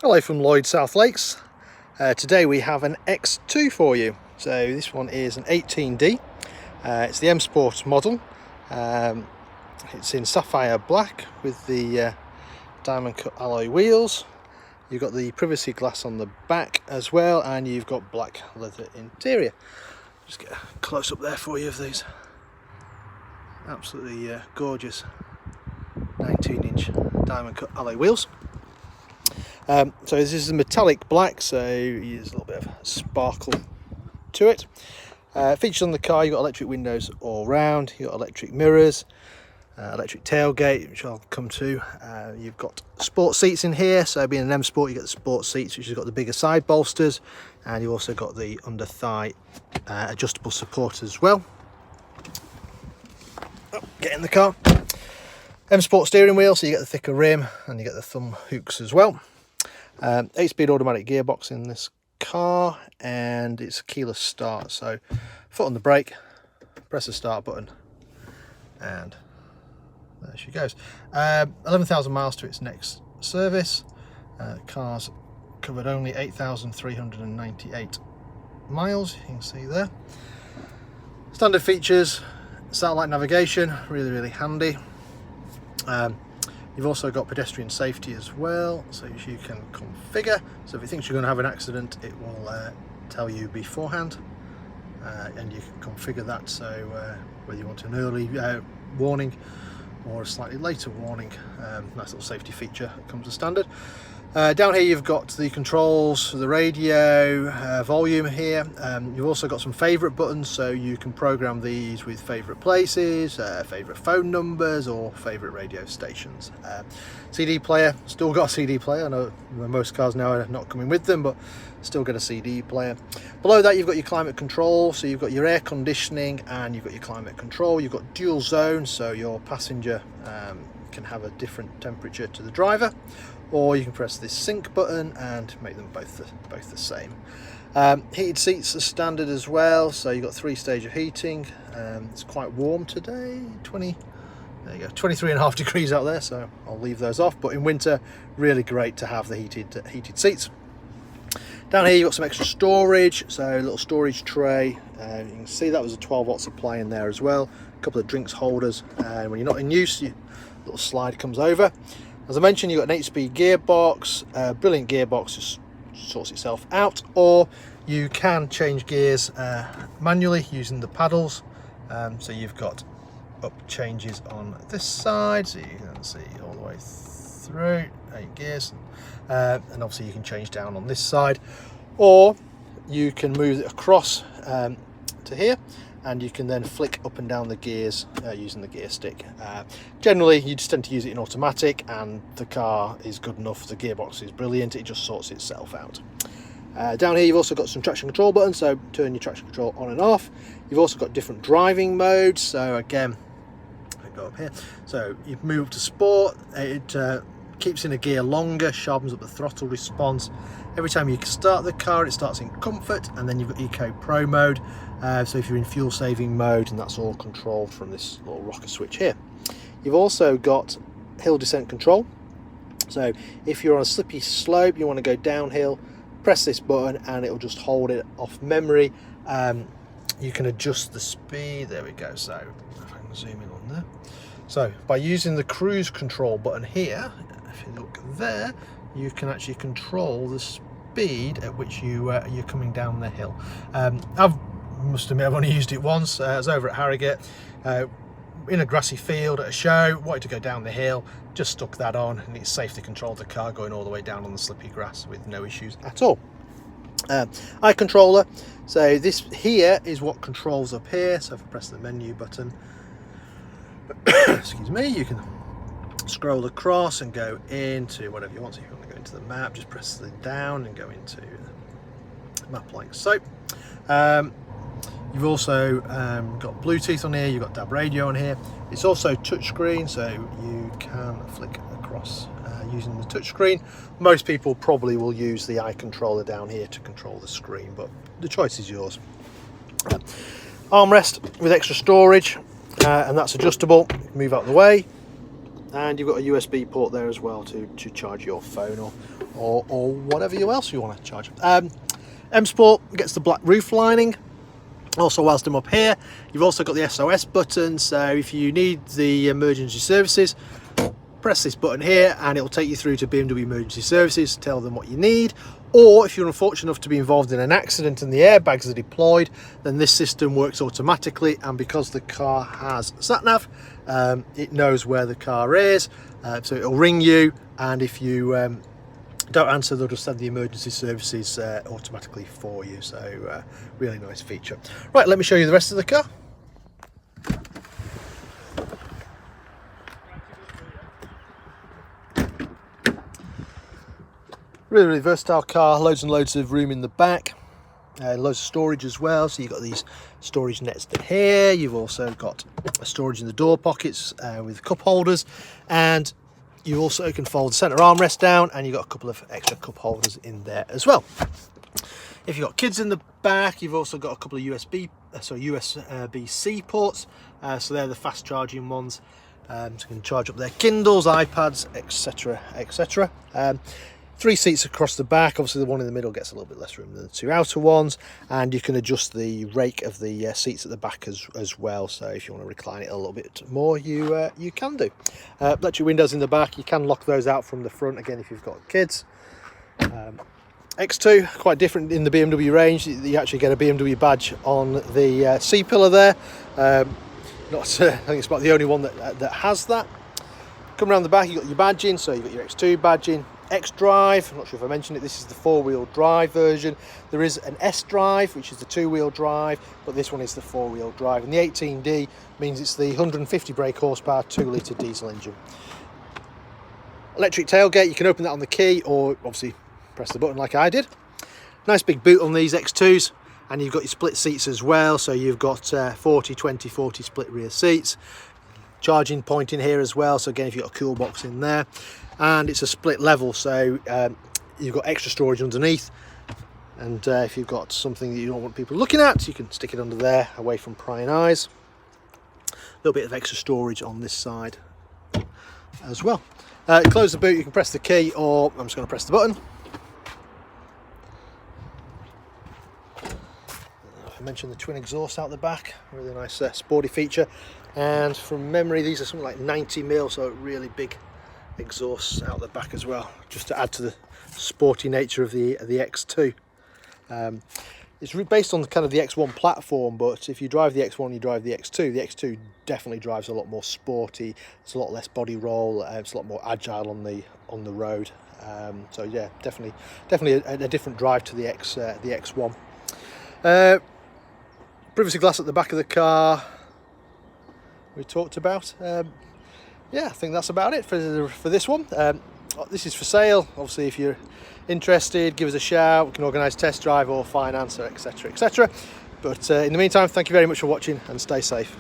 Hello from Lloyd South Lakes. Today we have an X2 for you. So this one is an 18D. It's the M Sport model. It's in sapphire black with the diamond cut alloy wheels. You've got the privacy glass on the back as well, and you've got black leather interior. Just get a close up there for you of these absolutely gorgeous 19-inch diamond cut alloy wheels. So this is a metallic black, so there's a little bit of sparkle to it. Features on the car: you've got electric windows all round, you've got electric mirrors, electric tailgate, which I'll come to. You've got sport seats in here, so being an M Sport you get the sport seats, which has got the bigger side bolsters, and you've also got the under thigh adjustable support as well. Oh, get in the car. M Sport steering wheel, so you get the thicker rim and you get the thumb hooks as well. 8-speed automatic gearbox in this car, and it's a keyless start, so foot on the brake, press the start button, and there she goes. 11,000 miles to its next service. The car's covered only 8,398 miles, you can see there. Standard features: satellite navigation, really handy. You've also got pedestrian safety as well, so you can configure. So if it thinks you're going to have an accident, it will tell you beforehand, and you can configure that. So whether you want an early warning or a slightly later warning, nice little safety feature that comes as standard. Down here you've got the controls for the radio, volume here. You've also got some favourite buttons, so you can program these with favourite places, favourite phone numbers, or favourite radio stations. CD player, still got a CD player. I know most cars now are not coming with them, but still get a CD player. Below that you've got your climate control, so you've got your air conditioning and you've got your climate control. You've got dual zone, so your passenger can have a different temperature to the driver, or you can press this sync button and make them both the same. Heated seats are standard as well, so you've got 3-stage of heating. It's quite warm today, 23.5 degrees out there, so I'll leave those off, but in winter really great to have the heated seats. Down here you've got some extra storage, so a little storage tray. You can see that was a 12-volt supply in there as well. A couple of drinks holders, and when you're not in use, your little slide comes over. As I mentioned, you've got an 8-speed gearbox. Brilliant gearbox, just sorts itself out, or you can change gears manually using the paddles. So you've got up changes on this side, so you can see all the way through 8 gears, and obviously you can change down on this side, or you can move it across to here, and you can then flick up and down the gears using the gear stick. Generally you just tend to use it in automatic, and the car is good enough, the gearbox is brilliant, it just sorts itself out. Down here you've also got some traction control buttons, so turn your traction control on and off. You've also got different driving modes, so again, I go up here, so you move up to sport, it keeps in a gear longer, sharpens up the throttle response. Every time you start the car it starts in comfort, and then you've got Eco Pro mode, so if you're in fuel saving mode, and that's all controlled from this little rocker switch here. You've also got hill descent control, so if you're on a slippy slope, you want to go downhill, press this button and it'll just hold it off memory. You can adjust the speed, there we go, so if I can zoom in on there. So by using the cruise control button here, if you look there, you can actually control the speed at which you're coming down the hill. Must admit I've only used it once. I was over at Harrogate in a grassy field at a show, wanted to go down the hill, just stuck that on, and it safely controlled the car going all the way down on the slippy grass with no issues at all. Eye controller, so this here is what controls up here, so if I press the menu button, excuse me, you can scroll across and go into whatever you want. So if you want to go into the map, just press the down and go into the map like so. You've also got Bluetooth on here, you've got DAB radio on here. It's also touchscreen, so you can flick across using the touchscreen. Most people probably will use the eye controller down here to control the screen, but the choice is yours. Armrest with extra storage, and that's adjustable. Move out of the way. and you've got a USB port there as well to charge your phone or whatever else you want to charge. M Sport gets the black roof lining. Also, whilst I'm up here, you've also got the SOS button, so if you need the emergency services, press this button here and it will take you through to BMW Emergency Services, tell them what you need. Or if you're unfortunate enough to be involved in an accident and the airbags are deployed, then this system works automatically, and because the car has sat-nav, it knows where the car is, so it'll ring you, and if you don't answer, they'll just send the emergency services automatically for you. So really nice feature. Right, let me show you the rest of the car. Really versatile car, loads and loads of room in the back, loads of storage as well. So you've got these storage nets here, you've also got storage in the door pockets with cup holders, and you also can fold the centre armrest down, and you've got a couple of extra cup holders in there as well. If you've got kids in the back, you've also got a couple of USB-C ports, so they're the fast charging ones, so you can charge up their Kindles, iPads, etc, etc. 3 seats across the back. Obviously the one in the middle gets a little bit less room than the 2 outer ones, and you can adjust the rake of the seats at the back as well, so if you want to recline it a little bit more, you can do. Electric windows in the back, you can lock those out from the front, again if you've got kids. X2, quite different in the BMW range. You actually get a BMW badge on the C-pillar there. I think it's about the only one that has that. Come around the back, you've got your badging, so you've got your X2 badging. xDrive, I'm not sure if I mentioned it, this is the 4-wheel drive version. There is an xDrive, which is the 2-wheel drive, but this one is the 4-wheel drive. And the 18D means it's the 150 brake horsepower 2-litre diesel engine. Electric tailgate, you can open that on the key, or obviously press the button like I did. Nice big boot on these X2s, and you've got your split seats as well, so you've got 40, 20, 40 split rear seats. Charging point in here as well, so again if you've got a cool box in there, and it's a split level, so you've got extra storage underneath, and if you've got something that you don't want people looking at, you can stick it under there away from prying eyes. A little bit of extra storage on this side as well. Close the boot, you can press the key, or I'm just going to press the button. I mentioned the twin exhaust out the back, really nice sporty feature, and from memory these are something like 90mm, so really big exhausts out the back as well, just to add to the sporty nature of the X2. It's based on kind of the X1 platform, but if you drive the X1 you drive the X2 definitely drives a lot more sporty. It's a lot less body roll, it's a lot more agile on the road, so yeah, definitely a different drive to the X1. Privacy glass at the back of the car we talked about. Yeah, I think that's about it for this one. This is for sale. Obviously if you're interested, give us a shout, we can organise test drive or finance, etc, etc. But in the meantime, thank you very much for watching and stay safe.